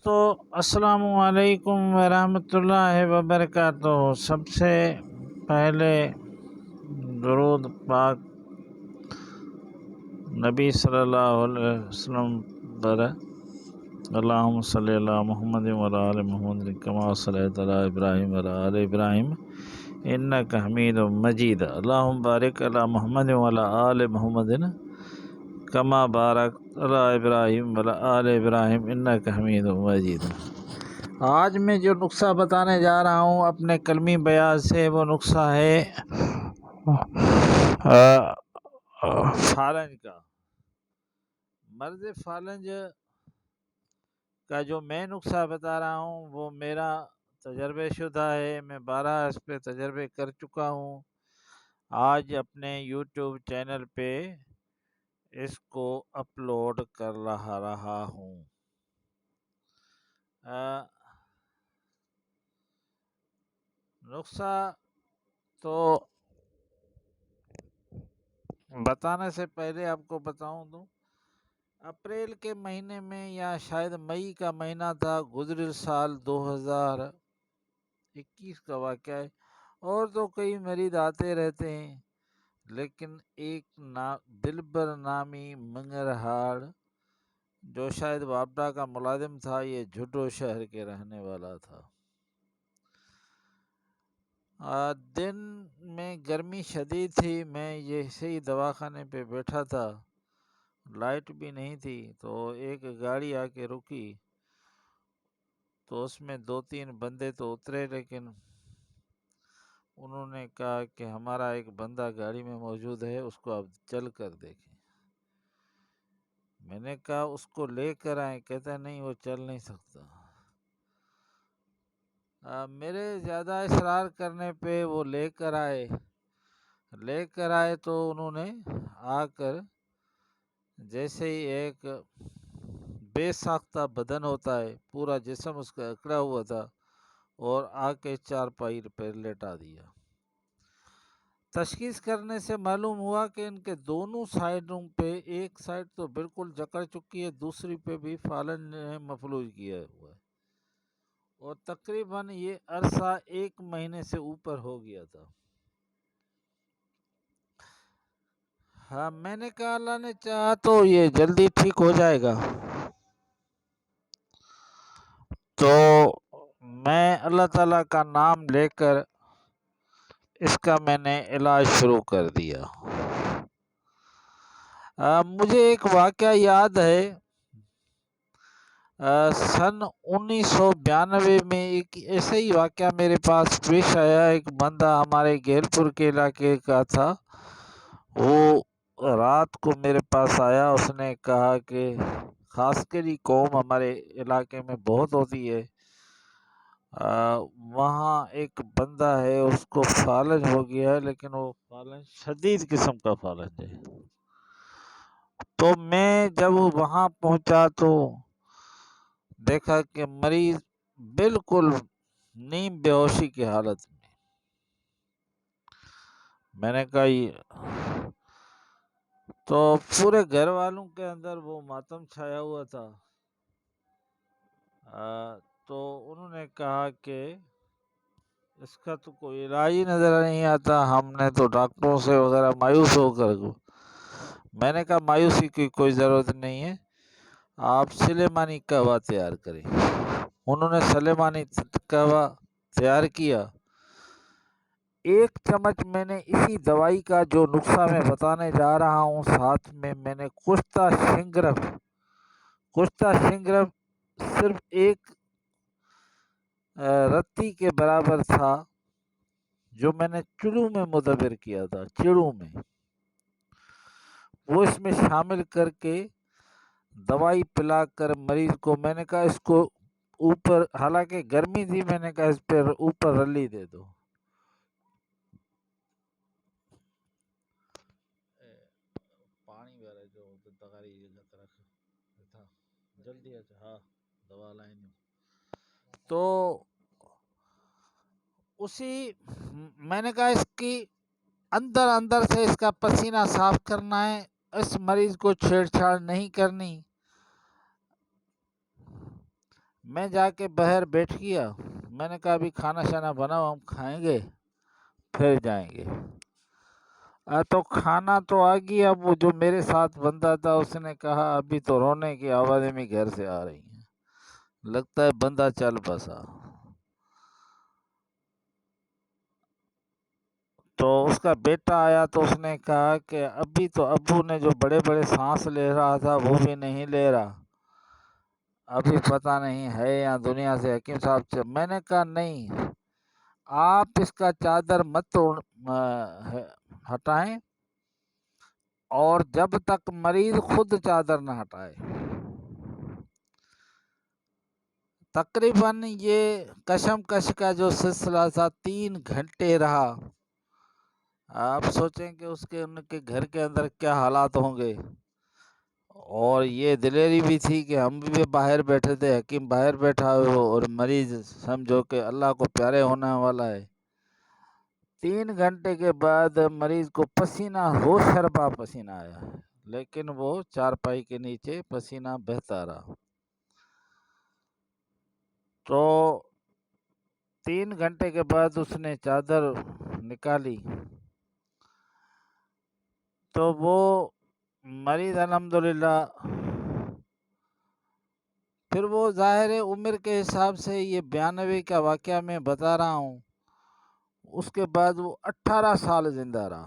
دوستو السلام علیکم ورحمۃ اللہ وبرکاتہ۔ سب سے پہلے درود پاک نبی صلی اللہ علیہ وسلم پر اللہم صلی علی محمد وعلی آل محمد کما صلیت علی ابراہیم وعلی آل ابراہیم انک حمید مجید۔ اللہم بارک علی محمد وعلی آل محمد کما بارک علی ابراہیم وعلی آل ابراہیم انک حمید مجید۔ آج میں جو نسخہ بتانے جا رہا ہوں اپنے کلمی بیاض سے، وہ نسخہ ہے فالنج کا۔ مرض فالنج کا جو میں نسخہ بتا رہا ہوں وہ میرا تجربہ شدہ ہے، میں 12 اس پہ تجربے کر چکا ہوں۔ آج اپنے یوٹیوب چینل پہ اس کو اپلوڈ کر رہا ہوں۔ نسخہ تو بتانے سے پہلے آپ کو بتاؤں تو اپریل کے مہینے میں یا شاید مئی کا مہینہ تھا، گزرے سال 2021 کا واقعہ ہے۔ اور تو کئی مریض آتے رہتے ہیں، لیکن ایک دلبر نامی منگرہاڑ جو شاید وابڈا کا ملازم تھا، یہ جھٹو شہر کے رہنے والا تھا۔ دن میں گرمی شدید تھی، میں ایسے ہی دواخانے پہ بیٹھا تھا، لائٹ بھی نہیں تھی، تو ایک گاڑی آ کے رکی، تو اس میں 2-3 بندے تو اترے، لیکن انہوں نے کہا کہ ہمارا ایک بندہ گاڑی میں موجود ہے، اس کو آپ چل کر دیکھیں۔ میں نے کہا اس کو لے کر آئیں، کہتا نہیں وہ چل نہیں سکتا۔ میرے زیادہ اصرار کرنے پہ وہ لے کر آئے تو انہوں نے آ کر جیسے ہی ایک بے ساختہ بدن ہوتا ہے، پورا جسم اس کا اکڑا ہوا تھا، اور آ کے چارپائی پہ لیٹا دیا۔ تشخیص کرنے سے معلوم ہوا کہ ان کے دونوں سائڈوں پہ، ایک سائڈ تو بالکل جکڑ چکی ہے، دوسری پہ بھی فالنج نے مفلوج کیا ہوا ہے، اور تقریباً یہ عرصہ 1 مہینے سے اوپر ہو گیا تھا۔ ہاں، میں نے کہا اللہ نے چاہا تو یہ جلدی ٹھیک ہو جائے گا۔ تو میں اللہ تعالیٰ کا نام لے کر اس کا میں نے علاج شروع کر دیا۔ مجھے ایک واقعہ یاد ہے، سن 1992 میں ایک ایسا ہی واقعہ میرے پاس پیش آیا۔ ایک بندہ ہمارے گیل پور کے علاقے کا تھا، وہ رات کو میرے پاس آیا، اس نے کہا کہ خاص کری قوم ہمارے علاقے میں بہت ہوتی ہے، وہاں ایک بندہ ہے اس کو فالج ہو گیا ہے، لیکن وہ فالج شدید قسم کا فالج ہے۔ تو میں جب وہاں پہنچا تو دیکھا کہ مریض بالکل نیم بے ہوشی کی حالت میں نے کہا یہ تو پورے گھر والوں کے اندر وہ ماتم چھایا ہوا تھا۔ تو انہوں نے کہا کہ اس کا تو کوئی علاج ہی نظر نہیں آتا، ہم نے تو ڈاکٹروں سے وغیرہ مایوس ہو کر، میں نے کہا مایوسی کی کوئی ضرورت نہیں ہے، آپ سلیمانی قہوہ تیار کریں۔ انہوں نے سلیمانی قہوہ تیار کیا۔ 1 چمچ میں نے اسی دوائی کا جو نسخہ میں بتانے جا رہا ہوں، ساتھ میں نے کشتہ شنگرف صرف 1 رتی کے برابر تھا، جو میں نے چڑو میں مدبر کیا تھا، چڑو میں وہ اس میں شامل کر کے دوائی پلا کر مریض کو، میں نے کہا اس کو اوپر، حالانکہ گرمی تھی، میں نے کہا اس پہ اوپر رلی دے دو۔ پانی والا جو تغاری تھا جلدی ہاں دوا لائن، تو اسی میں نے کہا اس کی اندر سے اس کا پسینہ صاف کرنا ہے، اس مریض کو چھیڑ چھاڑ نہیں کرنی۔ میں جا کے باہر بیٹھ گیا، میں نے کہا ابھی کھانا شانا بناؤ، ہم کھائیں گے پھر جائیں گے۔ تو کھانا تو آ گیا، وہ جو میرے ساتھ بندہ تھا اس نے کہا ابھی تو رونے کی آوازیں بھی گھر سے آ رہی ہیں، لگتا ہے بندہ چل بسا۔ تو اس کا بیٹا آیا تو اس نے کہا کہ ابھی تو ابو نے جو بڑے بڑے سانس لے رہا تھا وہ بھی نہیں لے رہا، ابھی پتہ نہیں ہے یا دنیا سے۔ حکیم صاحب میں نے کہا نہیں، آپ اس کا چادر مت ہٹائیں، اور جب تک مریض خود چادر نہ ہٹائے۔ تقریباً یہ کشمکش کا جو سلسلہ تھا 3 گھنٹے رہا۔ آپ سوچیں کہ ان کے گھر کے اندر کیا حالات ہوں گے۔ اور یہ دلیری بھی تھی کہ ہم بھی باہر بیٹھے تھے، حکیم باہر بیٹھا ہو اور مریض سمجھو کہ اللہ کو پیارے ہونے والا ہے۔ 3 گھنٹے کے بعد مریض کو پسینہ ہو شربا پسینہ آیا، لیکن وہ چارپائی کے نیچے پسینہ بہتا رہا۔ تو 3 گھنٹے کے بعد اس نے چادر نکالی تو وہ مریض الحمدللہ، پھر وہ ظاہر عمر کے حساب سے یہ 92 کا واقعہ میں بتا رہا ہوں، اس کے بعد وہ 18 سال زندہ رہا،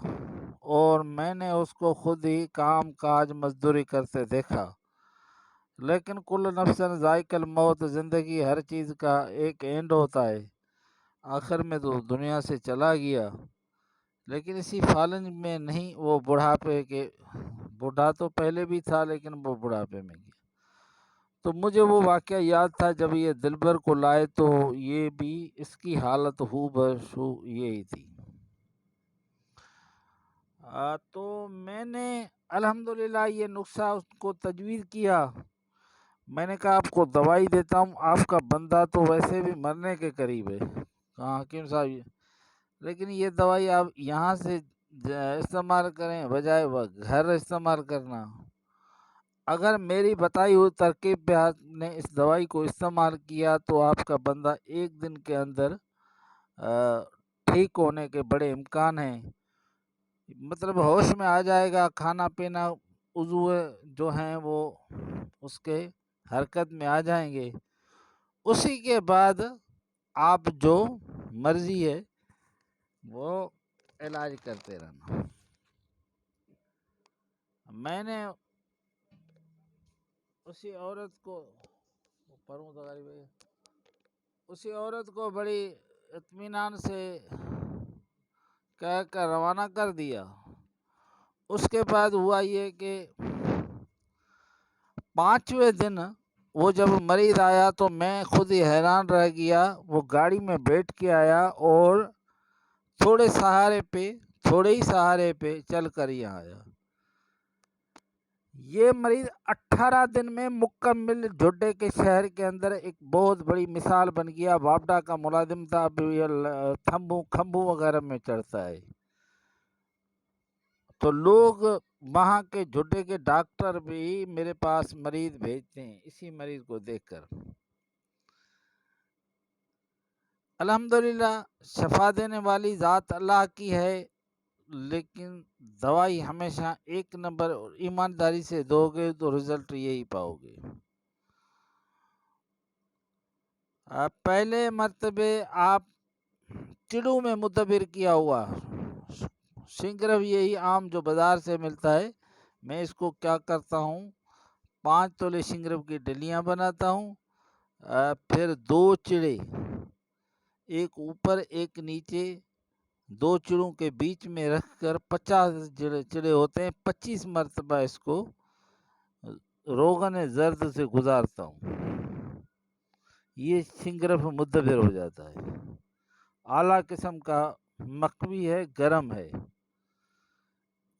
اور میں نے اس کو خود ہی کام کاج مزدوری کرتے دیکھا۔ لیکن کل نفس ذائقہ الموت، زندگی ہر چیز کا ایک اینڈ ہوتا ہے، آخر میں تو دنیا سے چلا گیا، لیکن اسی فالنج میں نہیں، وہ بڑھاپے کے، بوڑھا تو پہلے بھی تھا لیکن وہ بڑھاپے میں گیا۔ تو مجھے وہ واقعہ یاد تھا جب یہ دلبر کو لائے تو یہ بھی اس کی حالت ہو بہو یہی تھی۔ تو میں نے الحمدللہ یہ نسخہ اس کو تجویز کیا، میں نے کہا آپ کو دوائی دیتا ہوں، آپ کا بندہ تو ویسے بھی مرنے کے قریب ہے۔ کہا حکیم صاحب لیکن یہ دوائی آپ یہاں سے استعمال کریں بجائے وہ گھر استعمال کرنا، اگر میری بتائی ہوئی ترکیب پہ آپ نے اس دوائی کو استعمال کیا تو آپ کا بندہ 1 دن کے اندر ٹھیک ہونے کے بڑے امکان ہیں، مطلب ہوش میں آ جائے گا، کھانا پینا عضو جو ہیں وہ اس کے حرکت میں آ جائیں گے، اسی کے بعد آپ جو مرضی ہے وہ علاج کرتے رہنا۔ میں نے اسی عورت کو بڑی اطمینان سے کہہ کر روانہ کر دیا۔ اس کے بعد ہوا یہ کہ 5ویں دن وہ جب مریض آیا تو میں خود ہی حیران رہ گیا، وہ گاڑی میں بیٹھ کے آیا اور تھوڑے ہی سہارے پہ چل کر یہاں آیا۔ یہ مریض 18 دن میں مکمل جوڈے کے شہر کے اندر ایک بہت بڑی مثال بن گیا۔ واپڈا کا ملازم تھا، کھمبو وغیرہ میں چڑھتا ہے، تو لوگ وہاں کے جوڈے کے ڈاکٹر بھی میرے پاس مریض بھیجتے ہیں اسی مریض کو دیکھ کر۔ الحمدللہ شفا دینے والی ذات اللہ کی ہے، لیکن دوائی ہمیشہ 1 نمبر اور ایمانداری سے دو گے تو رزلٹ یہی پاؤ گے۔ پہلے مرتبے آپ چڑو میں مدبر کیا ہوا سنگرف، یہی عام جو بازار سے ملتا ہے، میں اس کو کیا کرتا ہوں، 5 تولے سنگرف کی ڈلیاں بناتا ہوں، پھر 2 چڑے، ایک اوپر ایک نیچے، 2 چڑوں کے بیچ میں رکھ کر 50 چڑے ہوتے ہیں، 25 مرتبہ اس کو روغن زرد سے گزارتا ہوں، یہ سنگرف مدبر ہو جاتا ہے۔ اعلیٰ قسم کا مقوی ہے، گرم ہے،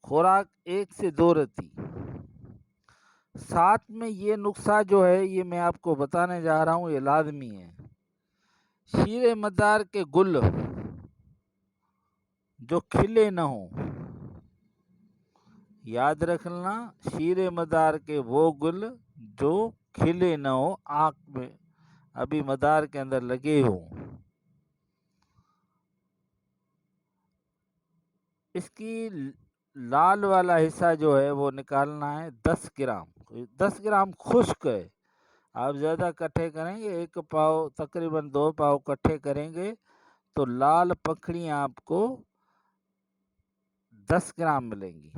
خوراک 1 سے 2 رتی۔ ساتھ میں یہ نسخہ جو ہے یہ میں آپ کو بتانے جا رہا ہوں، یہ لازمی ہے۔ شیر مدار کے گل جو کھلے نہ ہوں، یاد رکھنا، شیر مدار کے وہ گل جو کھلے نہ ہوں، آنکھ میں ابھی مدار کے اندر لگے ہوں. اس کی لال والا حصہ جو ہے وہ نکالنا ہے 10 گرام. 10 گرام خشک ہے. آپ زیادہ کٹھے کریں گے، 1 پاؤ تقریباً 2 پاؤ کٹھے کریں گے تو لال پکھڑیاں آپ کو 10 گرام ملیں گی.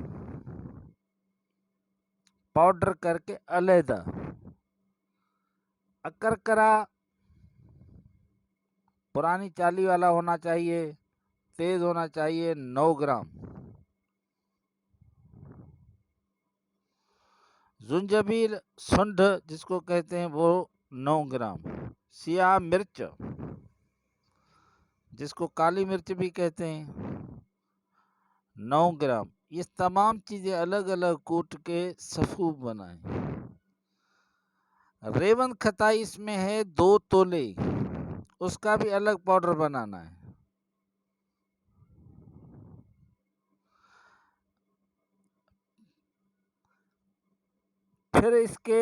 پاؤڈر کر کے علیحدہ. اکرکرا پرانی چالی والا ہونا چاہیے، تیز ہونا چاہیے، 9 گرام. زنجبیل سنڈ جس کو کہتے ہیں وہ 9 گرام. سیاہ مرچ جس کو کالی مرچ بھی کہتے ہیں 9 گرام. یہ تمام چیزیں الگ الگ کوٹ کے سفوف بنائیں. ریون کھٹائی اس میں ہے 2 تولے، اس کا بھی الگ پاؤڈر بنانا ہے. پھر اس کے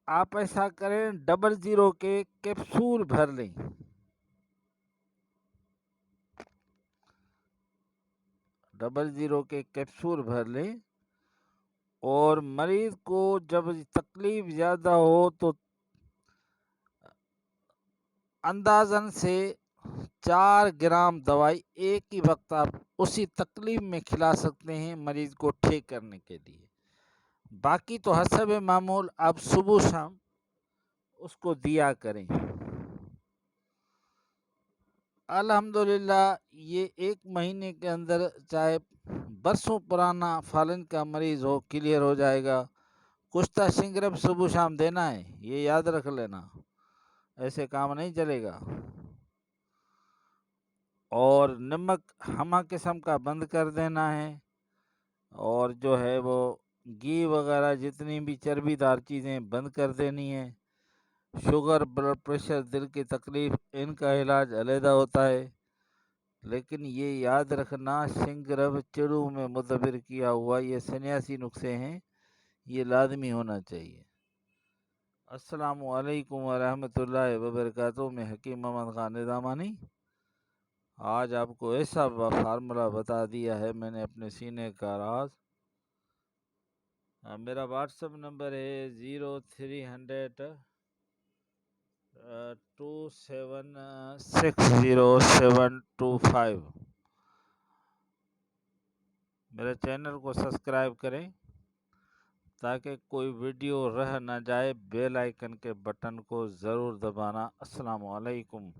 آپ ایسا کریں 00 کے کیپسول بھر لیں. 00 کے کیپسول بھر لیں اور مریض کو جب تکلیف زیادہ ہو تو اندازن سے 4 گرام دوائی ایک ہی وقت آپ اسی تکلیف میں کھلا سکتے ہیں مریض کو ٹھیک کرنے کے لیے. باقی تو حسب معمول آپ صبح شام اس کو دیا کریں. الحمدللہ یہ 1 مہینے کے اندر چاہے برسوں پرانا فالن کا مریض ہو کلیئر ہو جائے گا. کشتہ سنگرب صبح شام دینا ہے، یہ یاد رکھ لینا، ایسے کام نہیں چلے گا. اور نمک ہمہ قسم کا بند کر دینا ہے. اور جو ہے وہ گھی وغیرہ جتنی بھی چربی دار چیزیں بند کر دینی ہے. شوگر، بلڈ پریشر، دل کی تکلیف، ان کا علاج علیحدہ ہوتا ہے. لیکن یہ یاد رکھنا سنگرب چڑو میں مدبر کیا ہوا یہ سنیاسی نسخے ہیں، یہ لازمی ہونا چاہیے. السلام علیکم ورحمۃ اللہ وبرکاتہ. میں حکیم محمد خان نظامانی آج آپ کو ایسا فارمولہ بتا دیا ہے میں نے اپنے سینے کا راز. میرا واٹس ایپ نمبر ہے 0300 2760 میرے چینل کو سبسکرائب کریں تاکہ کوئی ویڈیو رہ نہ جائے. بیل آئیکن کے بٹن کو ضرور دبانا. السلام علیکم.